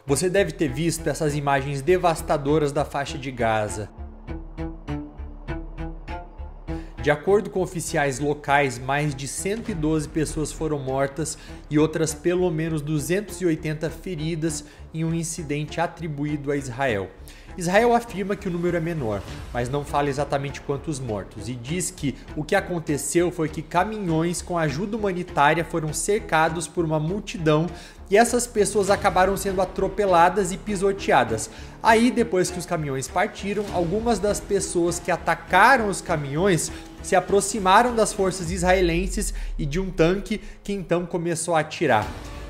Você deve ter visto essas imagens devastadoras da faixa de Gaza. De acordo com oficiais locais, mais de 112 pessoas foram mortas e outras pelo menos 280 feridas em um incidente atribuído a Israel. Israel afirma que o número é menor, mas não fala exatamente quantos mortos, e diz que o que aconteceu foi que caminhões com ajuda humanitária foram cercados por uma multidão e essas pessoas acabaram sendo atropeladas e pisoteadas. Aí, depois que os caminhões partiram, algumas das pessoas que atacaram os caminhões se aproximaram das forças israelenses e de um tanque que então começou a atirar.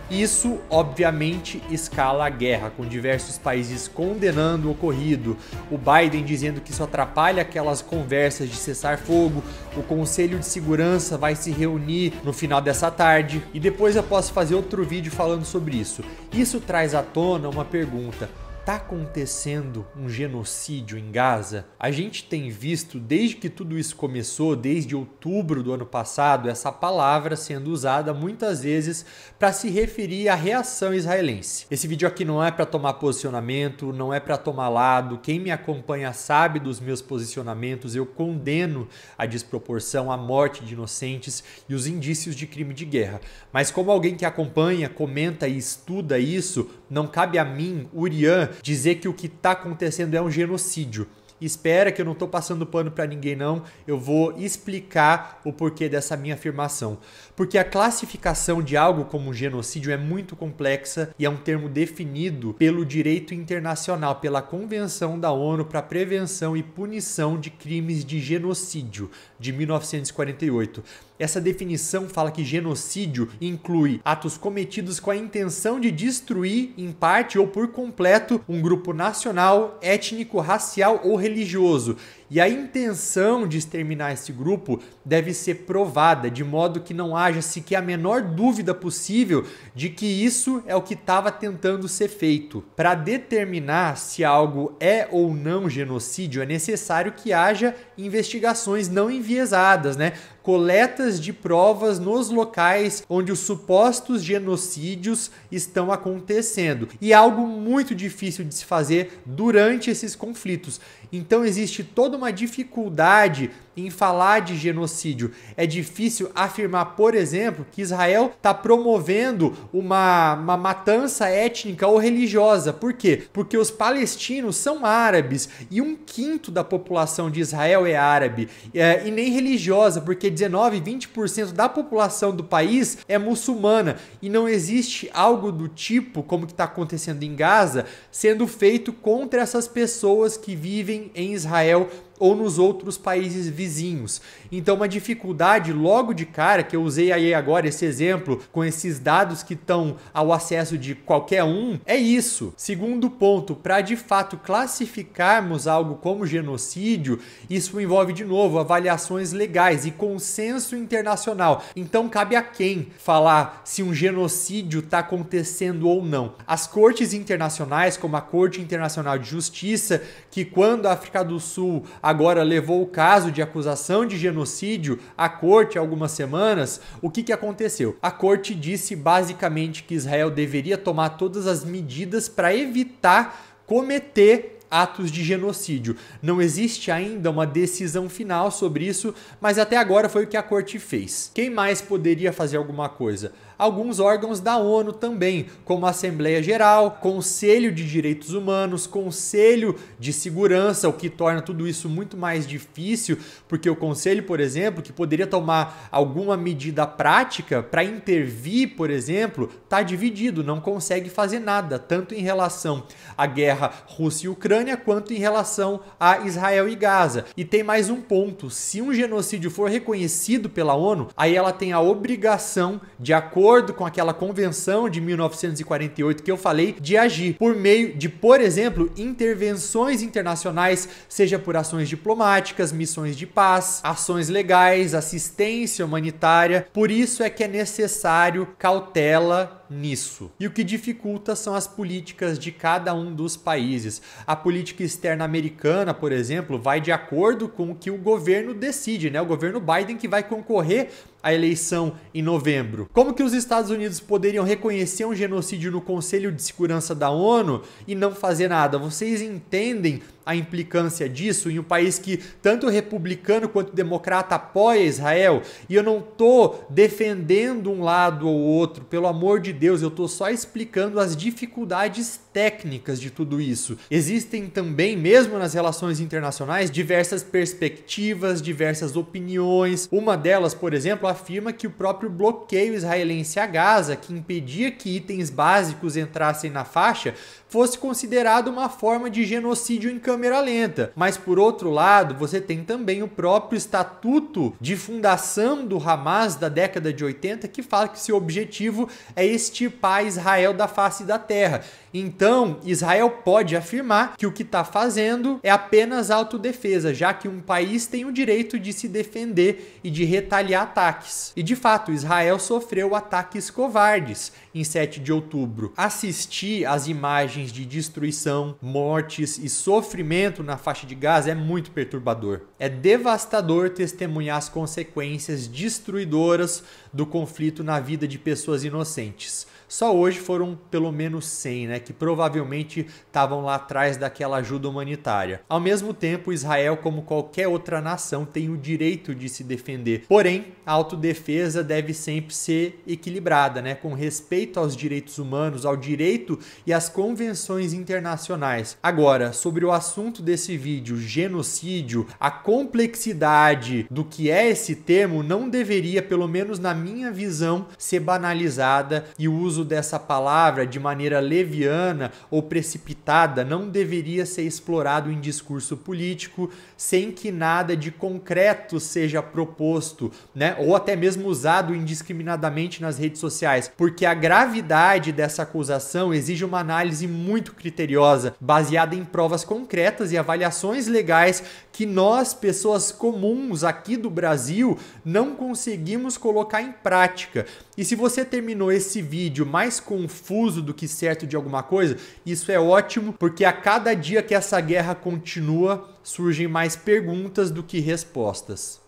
Isso, obviamente, escala a guerra, com diversos países condenando o ocorrido, o Biden dizendo que isso atrapalha aquelas conversas de cessar fogo, o Conselho de Segurança vai se reunir no final dessa tarde e depois eu posso fazer outro vídeo falando sobre isso. Isso traz à tona uma pergunta. Tá acontecendo um genocídio em Gaza? A gente tem visto, desde que tudo isso começou, desde outubro do ano passado, essa palavra sendo usada muitas vezes para se referir à reação israelense. Esse vídeo aqui não é para tomar posicionamento, não é para tomar lado. Quem me acompanha sabe dos meus posicionamentos. Eu condeno a desproporção, a morte de inocentes e os indícios de crime de guerra. Mas como alguém que acompanha, comenta e estuda isso, não cabe a mim, Urian, dizer que o que está acontecendo é um genocídio. Espera que eu não estou passando pano para ninguém não, eu vou explicar o porquê dessa minha afirmação. Porque a classificação de algo como genocídio é muito complexa e é um termo definido pelo direito internacional, pela Convenção da ONU para a Prevenção e Punição de Crimes de Genocídio, de 1948. Essa definição fala que genocídio inclui atos cometidos com a intenção de destruir, em parte ou por completo, um grupo nacional, étnico, racial ou religioso. E a intenção de exterminar esse grupo deve ser provada, de modo que não haja sequer a menor dúvida possível de que isso é o que estava tentando ser feito. Para determinar se algo é ou não genocídio, é necessário que haja investigações não enviesadas, coletas de provas nos locais onde os supostos genocídios estão acontecendo. E é algo muito difícil de se fazer durante esses conflitos. Então existe toda uma dificuldade em falar de genocídio. É difícil afirmar, por exemplo, que Israel está promovendo uma matança étnica ou religiosa. Por quê? Porque os palestinos são árabes e 1/5 da população de Israel é árabe. E nem religiosa, porque 19, 20% da população do país é muçulmana. E não existe algo do tipo, como que está acontecendo em Gaza, sendo feito contra essas pessoas que vivem em Israel ou nos outros países vizinhos. Então uma dificuldade logo de cara, que eu usei aí agora esse exemplo, com esses dados que estão ao acesso de qualquer um, é isso. Segundo ponto, para de fato classificarmos algo como genocídio, isso envolve de novo avaliações legais e consenso internacional. Então cabe a quem falar se um genocídio está acontecendo ou não. As cortes internacionais, como a Corte Internacional de Justiça, que quando a África do Sul agora levou o caso de acusação de genocídio à corte há algumas semanas, o que aconteceu? A corte disse basicamente que Israel deveria tomar todas as medidas para evitar cometer atos de genocídio. Não existe ainda uma decisão final sobre isso, mas até agora foi o que a corte fez. Quem mais poderia fazer alguma coisa? Alguns órgãos da ONU também, como a Assembleia Geral, Conselho de Direitos Humanos, Conselho de Segurança, o que torna tudo isso muito mais difícil, porque o Conselho, por exemplo, que poderia tomar alguma medida prática para intervir, por exemplo, está dividido, não consegue fazer nada, tanto em relação à guerra Rússia e Ucrânia, quanto em relação a Israel e Gaza. E tem mais um ponto, se um genocídio for reconhecido pela ONU, aí ela tem a obrigação, de acordo com aquela convenção de 1948 que eu falei, de agir por meio de, por exemplo, intervenções internacionais, seja por ações diplomáticas, missões de paz, ações legais, assistência humanitária. Por isso é que é necessário cautela nisso. E o que dificulta são as políticas de cada um dos países. A política externa americana, por exemplo, vai de acordo com o que o governo decide, né? O governo Biden que vai concorrer à eleição em novembro. Como que os Estados Unidos poderiam reconhecer um genocídio no Conselho de Segurança da ONU e não fazer nada? Vocês entendem a implicância disso em um país que tanto republicano quanto democrata apoia Israel? E eu não estou defendendo um lado ou outro, pelo amor de Deus, eu estou só explicando as dificuldades técnicas de tudo isso. Existem também, mesmo nas relações internacionais, diversas perspectivas, diversas opiniões. Uma delas, por exemplo, afirma que o próprio bloqueio israelense a Gaza, que impedia que itens básicos entrassem na faixa, fosse considerado uma forma de genocídio em câmera lenta. Mas, por outro lado, você tem também o próprio estatuto de fundação do Hamas da década de 80, que fala que seu objetivo é extirpar Israel da face da terra. Então, Israel pode afirmar que o que está fazendo é apenas autodefesa, já que um país tem o direito de se defender e de retaliar ataques. E, de fato, Israel sofreu ataques covardes em 7 de outubro. Assistir às imagens de destruição, mortes e sofrimento na faixa de Gaza é muito perturbador. É devastador testemunhar as consequências destruidoras do conflito na vida de pessoas inocentes. Só hoje foram pelo menos 100, né, que provavelmente estavam lá atrás daquela ajuda humanitária. Ao mesmo tempo, Israel, como qualquer outra nação, tem o direito de se defender. Porém, a autodefesa deve sempre ser equilibrada, né, com respeito aos direitos humanos, ao direito e às convenções internacionais. Agora, sobre o assunto desse vídeo, genocídio, a complexidade do que é esse termo não deveria, pelo menos na minha visão, ser banalizada, e o uso dessa palavra de maneira leviana ou precipitada não deveria ser explorado em discurso político sem que nada de concreto seja proposto, né? Ou até mesmo usado indiscriminadamente nas redes sociais, porque a gravidade dessa acusação exige uma análise muito criteriosa, baseada em provas concretas e avaliações legais que nós, pessoas comuns aqui do Brasil, não conseguimos colocar em prática. E se você terminou esse vídeo mais confuso do que certo de alguma coisa, isso é ótimo, porque a cada dia que essa guerra continua, surgem mais perguntas do que respostas.